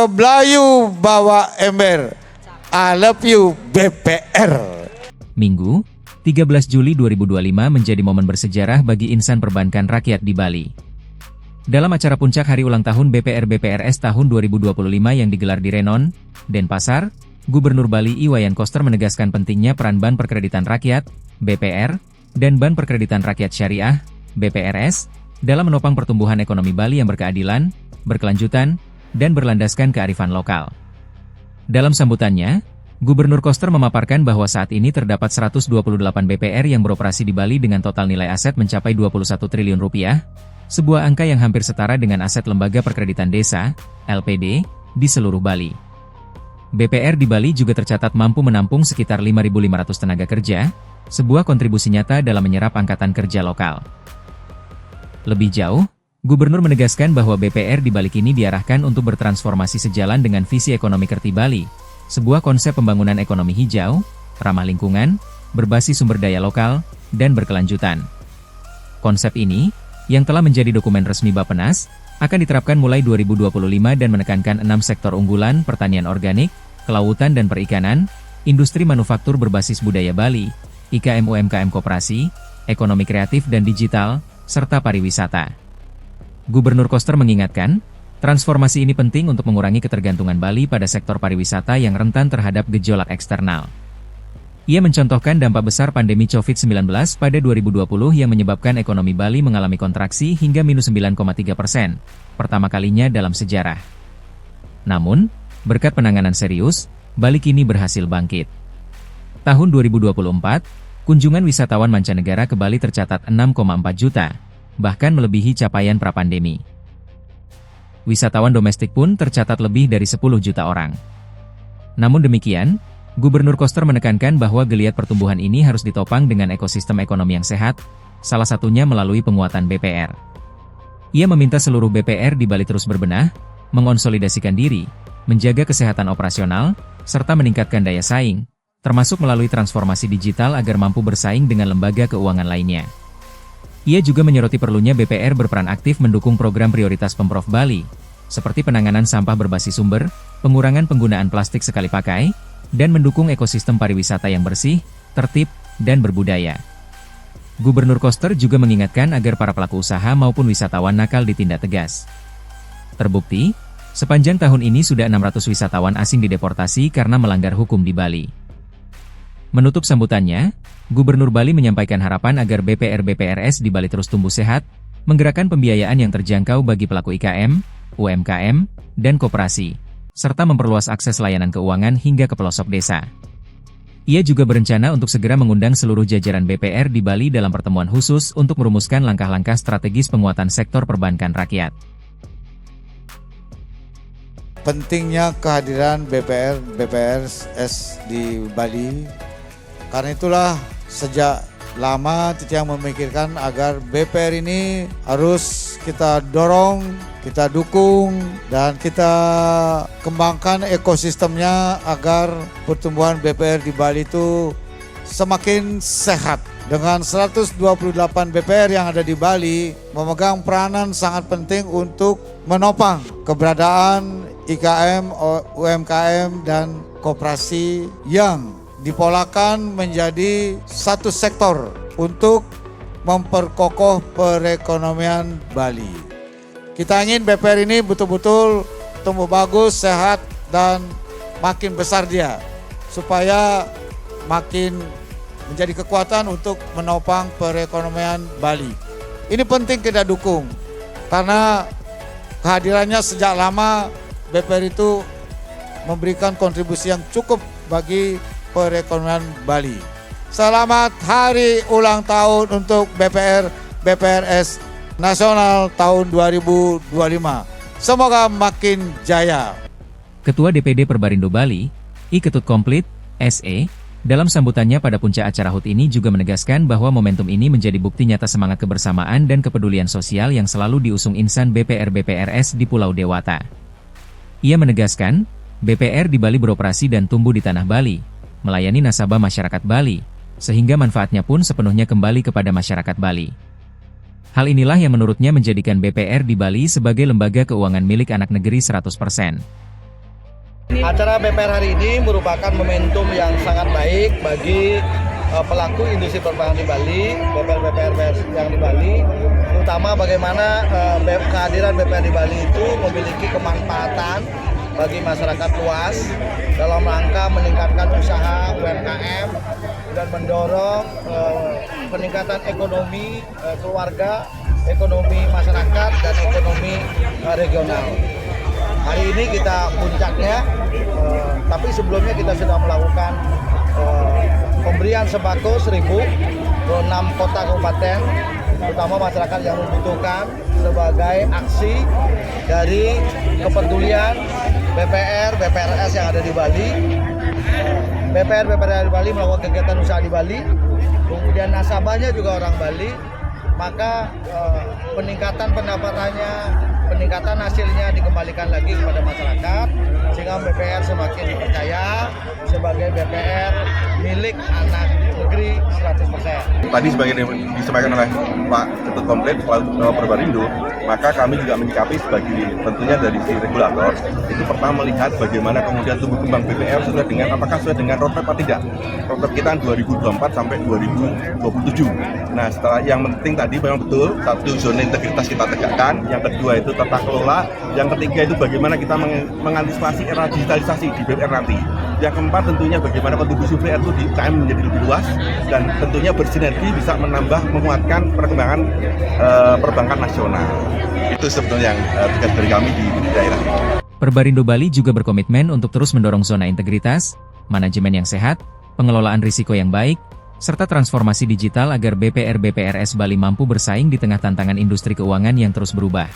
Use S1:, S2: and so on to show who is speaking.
S1: Sebelayu bawa ember. I love you BPR.
S2: Minggu, 13 Juli 2025 menjadi momen bersejarah bagi insan perbankan rakyat di Bali. Dalam acara puncak hari ulang tahun BPR-BPRS tahun 2025 yang digelar di Renon, Denpasar, Gubernur Bali Iwayan Koster menegaskan pentingnya peran Bank Perkreditan Rakyat, BPR, dan Bank Perkreditan Rakyat Syariah, BPRS, dalam menopang pertumbuhan ekonomi Bali yang berkeadilan, berkelanjutan, dan berlandaskan kearifan lokal. Dalam sambutannya, Gubernur Koster memaparkan bahwa saat ini terdapat 128 BPR yang beroperasi di Bali dengan total nilai aset mencapai 21 triliun rupiah, sebuah angka yang hampir setara dengan aset Lembaga Perkreditan Desa, LPD, di seluruh Bali. BPR di Bali juga tercatat mampu menampung sekitar 5.500 tenaga kerja, sebuah kontribusi nyata dalam menyerap angkatan kerja lokal. Lebih jauh, Gubernur menegaskan bahwa BPR di Bali kini diarahkan untuk bertransformasi sejalan dengan visi ekonomi Kerti Bali, sebuah konsep pembangunan ekonomi hijau, ramah lingkungan, berbasis sumber daya lokal, dan berkelanjutan. Konsep ini, yang telah menjadi dokumen resmi Bappenas, akan diterapkan mulai 2025 dan menekankan 6 sektor unggulan pertanian organik, kelautan dan perikanan, industri manufaktur berbasis budaya Bali, IKM UMKM koperasi, ekonomi kreatif dan digital, serta pariwisata. Gubernur Koster mengingatkan, transformasi ini penting untuk mengurangi ketergantungan Bali pada sektor pariwisata yang rentan terhadap gejolak eksternal. Ia mencontohkan dampak besar pandemi COVID-19 pada 2020 yang menyebabkan ekonomi Bali mengalami kontraksi hingga minus 9,3%, pertama kalinya dalam sejarah. Namun, berkat penanganan serius, Bali kini berhasil bangkit. Tahun 2024, kunjungan wisatawan mancanegara ke Bali tercatat 6,4 juta, bahkan melebihi capaian pra-pandemi. Wisatawan domestik pun tercatat lebih dari 10 juta orang. Namun demikian, Gubernur Koster menekankan bahwa geliat pertumbuhan ini harus ditopang dengan ekosistem ekonomi yang sehat, salah satunya melalui penguatan BPR. Ia meminta seluruh BPR di Bali terus berbenah, mengonsolidasikan diri, menjaga kesehatan operasional, serta meningkatkan daya saing, termasuk melalui transformasi digital agar mampu bersaing dengan lembaga keuangan lainnya. Ia juga menyoroti perlunya BPR berperan aktif mendukung program prioritas Pemprov Bali, seperti penanganan sampah berbasis sumber, pengurangan penggunaan plastik sekali pakai, dan mendukung ekosistem pariwisata yang bersih, tertib, dan berbudaya. Gubernur Koster juga mengingatkan agar para pelaku usaha maupun wisatawan nakal ditindak tegas. Terbukti, sepanjang tahun ini sudah 600 wisatawan asing dideportasi karena melanggar hukum di Bali. Menutup sambutannya, Gubernur Bali menyampaikan harapan agar BPR-BPRS di Bali terus tumbuh sehat, menggerakkan pembiayaan yang terjangkau bagi pelaku IKM, UMKM, dan koperasi, serta memperluas akses layanan keuangan hingga ke pelosok desa. Ia juga berencana untuk segera mengundang seluruh jajaran BPR di Bali dalam pertemuan khusus untuk merumuskan langkah-langkah strategis penguatan sektor perbankan rakyat.
S1: Pentingnya kehadiran BPR-BPRS di Bali. Karena itulah sejak lama Titiang memikirkan agar BPR ini harus kita dorong, kita dukung, dan kita kembangkan ekosistemnya agar pertumbuhan BPR di Bali itu semakin sehat. Dengan 128 BPR yang ada di Bali memegang peranan sangat penting untuk menopang keberadaan IKM, UMKM, dan koperasi yang dipolakan menjadi satu sektor untuk memperkokoh perekonomian Bali. Kita ingin BPR ini betul-betul tumbuh bagus, sehat, dan makin besar dia, supaya makin menjadi kekuatan untuk menopang perekonomian Bali. Ini penting kita dukung, karena kehadirannya sejak lama BPR itu memberikan kontribusi yang cukup bagi perekonomian Bali. Selamat hari ulang tahun untuk BPR-BPRS Nasional tahun 2025. Semoga makin jaya.
S2: Ketua DPD Perbarindo Bali, I Ketut Komplit, SE, dalam sambutannya pada puncak acara HUT ini juga menegaskan bahwa momentum ini menjadi bukti nyata semangat kebersamaan dan kepedulian sosial yang selalu diusung insan BPR-BPRS di Pulau Dewata. Ia menegaskan, BPR di Bali beroperasi dan tumbuh di tanah Bali, melayani nasabah masyarakat Bali, sehingga manfaatnya pun sepenuhnya kembali kepada masyarakat Bali. Hal inilah yang menurutnya menjadikan BPR di Bali sebagai lembaga keuangan milik anak negeri 100%.
S3: Acara BPR hari ini merupakan momentum yang sangat baik bagi pelaku industri perbankan di Bali, BPR yang di Bali, terutama bagaimana kehadiran BPR di Bali itu memiliki kemanfaatan bagi masyarakat luas dalam rangka meningkatkan usaha UMKM dan mendorong peningkatan ekonomi keluarga, ekonomi masyarakat, dan ekonomi regional. Hari ini kita puncaknya, tapi sebelumnya kita sudah melakukan pemberian sembako 1.000 ke 6 kota kabupaten, terutama masyarakat yang membutuhkan, sebagai aksi dari kepedulian BPR, BPRS yang ada di Bali. BPR di Bali melakukan kegiatan usaha di Bali, kemudian nasabahnya juga orang Bali, maka peningkatan pendapatannya, peningkatan hasilnya dikembalikan lagi kepada masyarakat, sehingga BPR semakin dipercaya sebagai BPR milik anak negeri 100%.
S4: Tadi sebagai disampaikan oleh Pak Ketut Komplit Perbarindo, maka kami juga menyikapi sebagai tentunya dari si regulator, itu pertama melihat bagaimana kemudian tumbuh kembang BPR apakah sesuai dengan roadmap atau tidak. Roadmap kita 2024 sampai 2027. Nah, setelah yang penting tadi memang betul, satu zona integritas kita tegakkan, yang kedua itu tata kelola, yang ketiga itu bagaimana kita mengantisipasi era digitalisasi di BPR nanti. Yang keempat tentunya bagaimana kontribusi BPR itu di UKM menjadi lebih luas dan tentunya bersinergi bisa menguatkan perkembangan perbankan nasional. Itu sebetulnya yang tugas dari kami di daerah.
S2: Perbarindo Bali juga berkomitmen untuk terus mendorong zona integritas, manajemen yang sehat, pengelolaan risiko yang baik, serta transformasi digital agar BPR BPRS Bali mampu bersaing di tengah tantangan industri keuangan yang terus berubah.